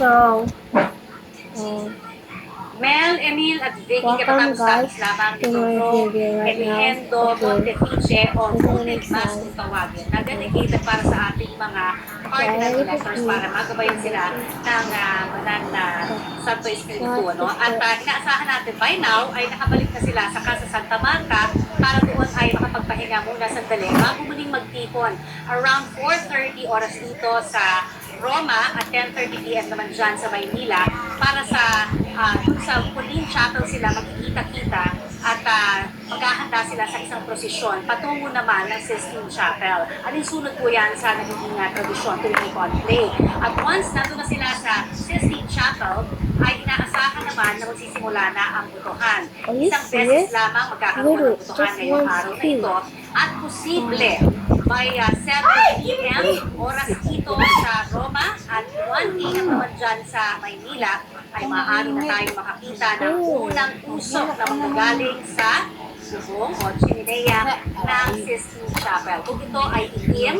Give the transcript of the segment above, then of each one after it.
So, Mel, Emil at Vicky welcome katatapos guys lamang to my ituturo video right now. Emihendo Okay. Montefiche o Until the Butig next Mas time. kung tawagin na dedicated para sa ating mga cardinal Bye. electors para magabayan sila ng banal na Santo Espiritu. No? At inaasahan natin by now ay nakabalik na sila sa Casa Santa Marta para doon ay makapagpahinga muna sandali bago muling magtipon around 4:30 oras dito sa Roma at 10:30 p.m. naman dyan sa Maynila para sa Pauline Chapel sila magkikita-kita at maghahanda sila sa isang prosesyon patungo naman ng Sistine Chapel. Alinsunod po yan sa nagiging tradisyon tuwing conclave. At once nandun na sila sa Sistine Chapel, ay inaasahan naman na magsisimula na ang butuhan. Isang beses lamang magkakaroon ng butuhan ngayong araw na ito at posible by 7 p.m. oras dito sa Roma at 1 p.m. naman dyan sa Maynila ay maaari na tayong makakita ng unang usok na manggagaling sa bubong o chimenea ng Sistine Chapel. Kung ito ay itim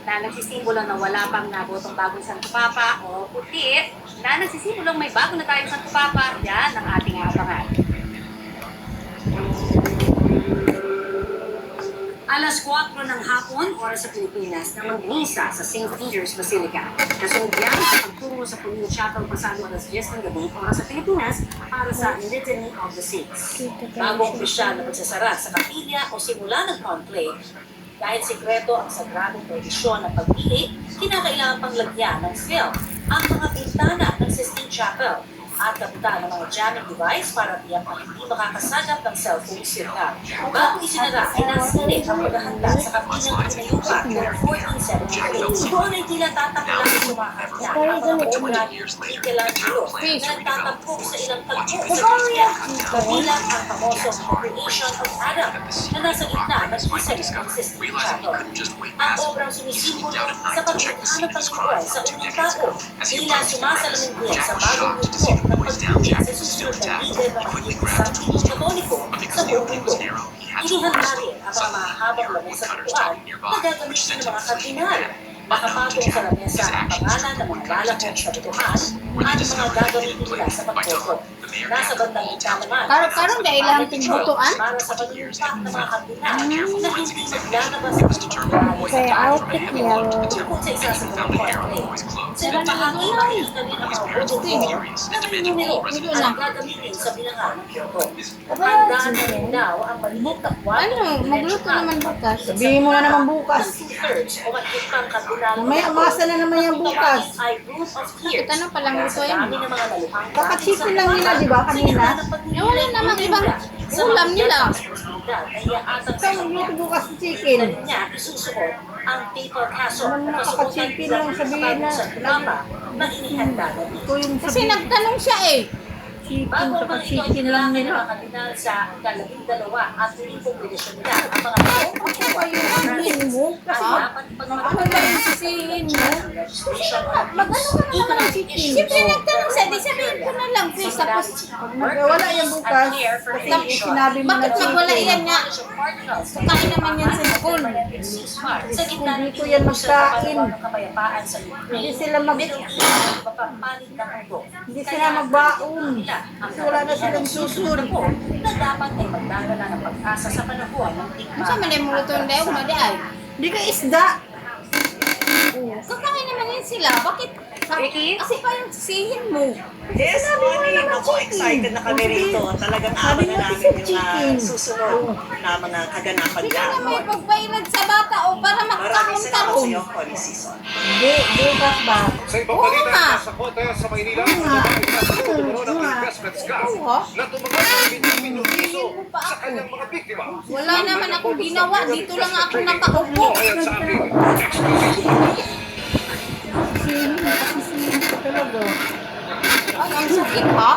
na nagsisimbolo na wala pang nabotong bagong Santo Papa o puti na nagsisimbolo may bago na tayong Santo Papa, yan ang ating abangan. Alas 4 ng hapon, oras sa Pilipinas, na mag-misa sa St. Peter's Basilica. Nasunod yan sa pagtungo sa Pauline Chapel pasado alas 10 ng gabi, oras sa Pilipinas, para sa Litany of the Saints. Bago ang opisyal na pagsasara sa kapilya o simula ng conclave, dahil sikreto ang sagradong tradisyon ng pagpili, kinakailangan pang lagyan ng film ang mga bintana ng Sistine Chapel at kapitan ng mga jamming device para tiyak na hindi makakasagap ng cellphone signal. Bago isinara ay nasilip ang paghahanda sa kapilang pinayupa noong 1478. Doon ay tila tataklang sumakakita ang mga obra ni Michelangelo na nagtatampok sa ilang tagpo sa Biblia, kabilang ang famosong The Creation of Adam na nasa gitna ng isa ng Sistine Chapel. Ang obrang sumisimbolo sa pagkakahanap ng buhay sa unang tao, tila sumasalamin din sa bagong yugto ng pagpili sa susunod na lider ng Santo Katoliko sa buong mundo. Inihanda rin ang mga mahahabang lamesa sa tuwan na gagamitin ng mga kardinal. Nakapatong sa lamesa ang pangalan ng mga lalakong sa butuhan at mga gagamitin nila sa pagboto. Nasa bandang ita naman, Karon dahil lang tingbutuan? para sa pag-iumpak ng mga kardinal na hindi maglalabas sa pagboto. Okay, I'll pick yellow. Tungkol sa isa sa mga conclave, sila bahagi makikita rin ang mga budget na may numero at gagamitin sa bilangan ng Kyoto. Handaan na rin daw ang maliit na kwarto. Ano, magluto naman bukas. Sabihin mo na naman bukas. Two-thirds o mahigit pang kardinal May amasa na naman yung bukas. ay root of tears. Ito na palang luto yan. Dami ng mga naluhang Kakachipin lang nila, di ba, kanina? Eh, wala namang ibang ulam nila. Kaya atang Ikaw magluto bukas ng chicken. niya isusuot ang paper castle Naman na nakaka-chicken lang sabihin na na inihanda na dito. ito yung Kasi nagtanong siya eh. chicken, Bago saka ang chicken lang nila. kardinal sa ika-12 at tulipong pedisyon nila ang mga taong Ako ba yung amin mo? kasi Ah? dapat Ano ba yung sisihin mo? Mag-ano ka naman ng chicken? Siyempre nagtanong siya, di sabihin ko na lang, please. Tapos, Wala yung bukas. Kasi sinabi mo na bakit magwala chicken. yan nga? Kain naman yan sa school. Sa gitna ng Dito yan magkain. kapayapaan sa Ukraine, Hindi sila Middle East, mapapalit ng mundo. Hindi sila magbaon. Kasi wala na silang susunod. Na dapat ay magdadala ng pag-asa sa panahon ng Ano sa manay mo luto na yun? Madi ay. Hindi ka isda. Kakain naman yan sila. Bakit? Kasi pa yung sisihin mo. Yes, morning. Ako, excited na kami rito. Talagang Sabi abangan mo namin kasi yung chicken. susunod na mga kaganapan Hindi niya. na may pagpailad sa bata o para Maraming salamat sa magkaroon-karoon. iyo, Holy Season. Hindi, bukas ba? Sa ibang balita nga. sa kota sa Maynila, babae na sa tumuro ng investment scam Oo. na tumagal ng 20 piso sa kanyang mga biktima. Wala naman akong ginawa. Dito lang ako nakaupo. Ayan sa akin, exclusive. Talaga. Ay, ang sakit ha?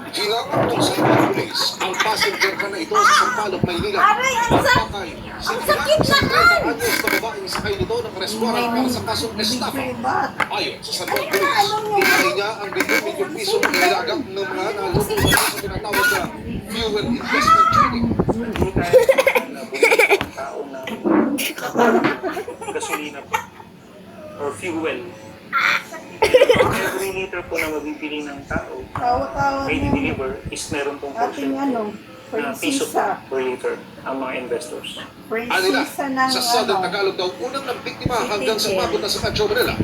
Kailangan kung sa ibang pulis, ang passenger ka na ito sa Sampaloc, Maynila. Aray, ang sakit naman! Anyos na babaeng sakay nito ng restaurant para sa kasong estafa. Ayon sa Sampaloc Police, hinay niya ang 20 piso na nilagak ng mga nalulong sa tinatawag na fuel investment trading. Tao na gasolina or fuel. Every originator po na mabibili ng tao, Tawa-tawa may niya. deliver is meron pong portion Ating ano, na piso po prinsesa. per liter ang mga investors. Anila, Prinsesa ng sa Southern ano. Tagalog daw, unang ng biktima hanggang sa umabot na sa Metro Manila.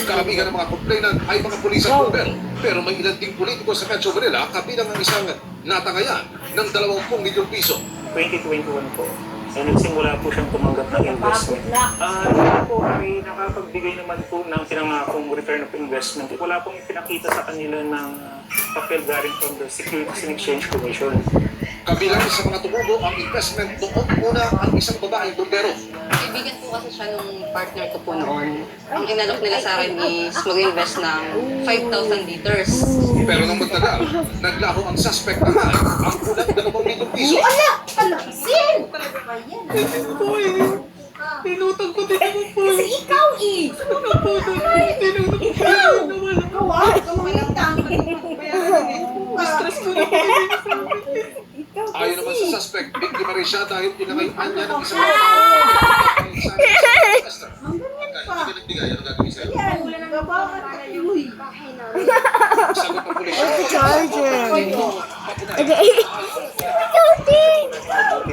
Karamihan ng mga complainant ay mga pulis at bomber. Pero may ilan ding politiko sa Metro Manila kabilang ang isang natangayan ng 20 milyong piso. 2021 po, nagsimula po siyang tumanggap ng investment. Yun po ay nakapagbigay naman po ng pinangakong return of investment. Wala pong ipinakita sa kanila ng papel galing from the Securities and Exchange Commission. Kabilang sa mga tumubo ang investment noong una ang isang babaeng bombero. Kaibigan po kasi siya nung partner ko po noon. Ang inalok nila sa akin is mag-invest ng 5,000 liters. Pero nung magtagal, naglaho ang suspect na ang kulang 2 milyong piso. Sin! Pinutang ko din naman po. Kasi ikaw eh! Ikaw! Kawawa ka mga utang. Stress ko na po. Ayon naman sa suspect, biktima rin siya dahil pinangayaan niya ng isang tao. Hindi nagbigay, ano gagawin sa'yo? Yan, babae ka tuloy. Sagot ng pulis. Charger. Ito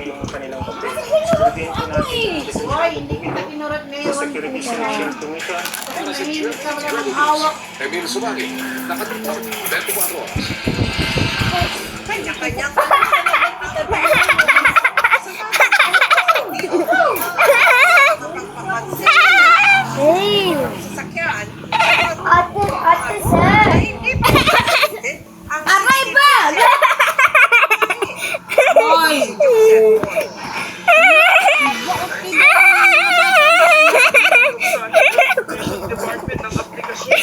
yung kanilang complaint. Sabihin po natin Hoy, hindi kita kinurat sa ngayon. Securities and Exchange Commission. Mahirap ka wala ng hawak. Emil Sumagi, nakatutang 24 oras. Kanya-kanya. Hey! Sasakyan. Ate, sir! Hindi pa. Ang Aray ba? Hoy! Department ng aplikasyon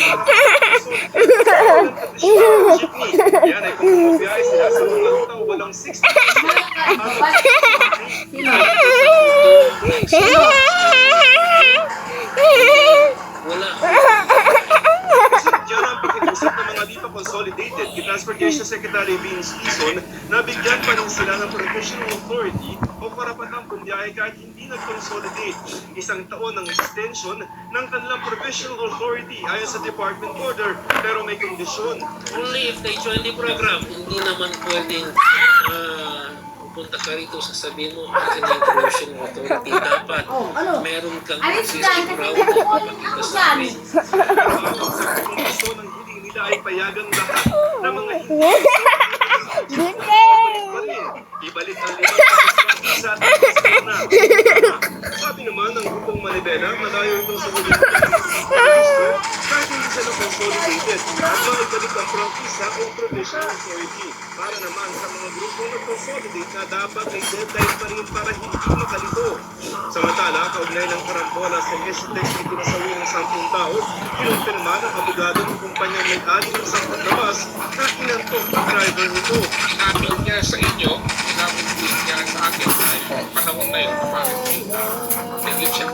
yan ay kung mabiyahe sila sa mga ruta walang 60 Diyan ang pakiusap ng mga di pa consolidated kay Transportation Secretary Vince Tizon na bigyan pa rin sila ng professional authority o karapatang pumbiyahe kahit hindi nag-consolidate. 1 taon ng extension ng kanilang professional authority ayon sa department order pero may kondisyon. Only if they join the program, hindi naman pwedeng pupunta ka rito, sasabihin mo, akin na information authority. Dapat meron kang Alis dyan, existing kasi route na kukunin ipakita ako sa dyan. amin. Pero sa kondisyon ng hiling nila ay payagan lahat ng mga hindi ibalik ang sa na. Sabi naman ng grupong Manibela, malayo ito sa huli kahit hindi sila consolidated at maibalik ang prangkisa o provisional authority. Para naman sa mga grupong nag-consolidate na dapat may deadline pa rin para hindi makalito. Samantala, kaugnay ng karambola sa Hesitex na pinasawi ng 10 tao, kinumpirma ng abogado ng kumpanyang may-ari ng 10 labas na inantok ang driver nito. Inamin niya sa inyo, inamin niya sa akin dahil panahon na yun, apparently, negligent siya.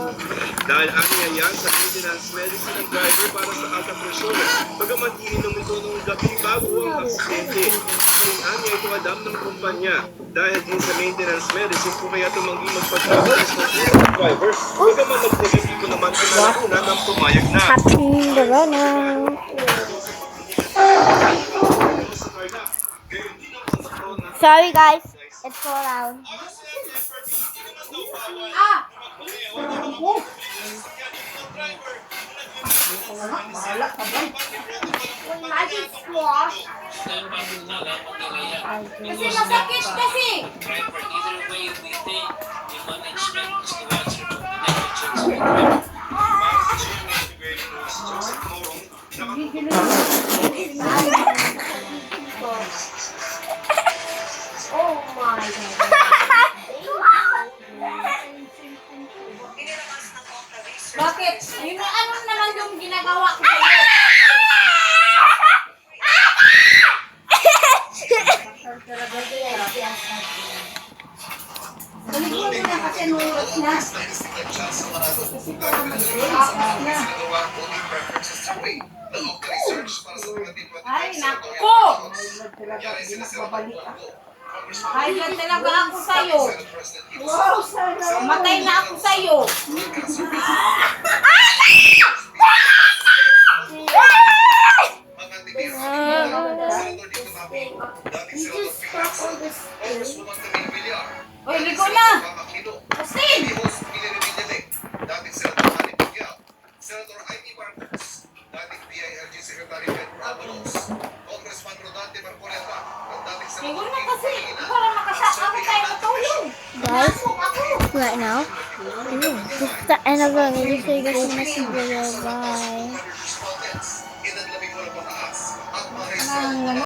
Dahil aniya yan sa maintenance medicine ng driver para sa alta presyon. Bagaman ininom ito nung gabi bago ang aksidente. Kung aniya ito alam ng kumpanya. Dahil din sa maintenance medicine kung kaya tumanggi magpagkakas ng driver. Bagaman nag-negatibo naman kinalauna ng pumayag na. Happy Corona! Sorry guys, it's so loud. Magic squash. Kasi masakit kasi. Driver, either way we think the management is to answer to the negligence. Oh my God. Bakit? Yun na ano naman yung ginagawa ko sa'yo? Balik mo na kasi nurat na. Ay, naku! Talaga, hindi magbabalik ako. Ay, yan talaga ako sa'yo. Wow, sana. Matay na ako sa'yo. dating senador Picasso, Congresswoman Camille Villar, Uy, dating ligo senador na. Bam Aquino, Justin! Hijos Pilero Villate, dating senador Manny Pacquiao, Senator Amy Marcos, dating PILG Secretary Pedro Avalos, Congressman Rodante Marcoleta, at dating Ligo senador na Kiko kasi. Pangilinan. Para makasakami tayo matulog. Guys, right now, this is the end of the video. So you guys in the next video. Bye. Respondents, ilan labing walang pataas at mga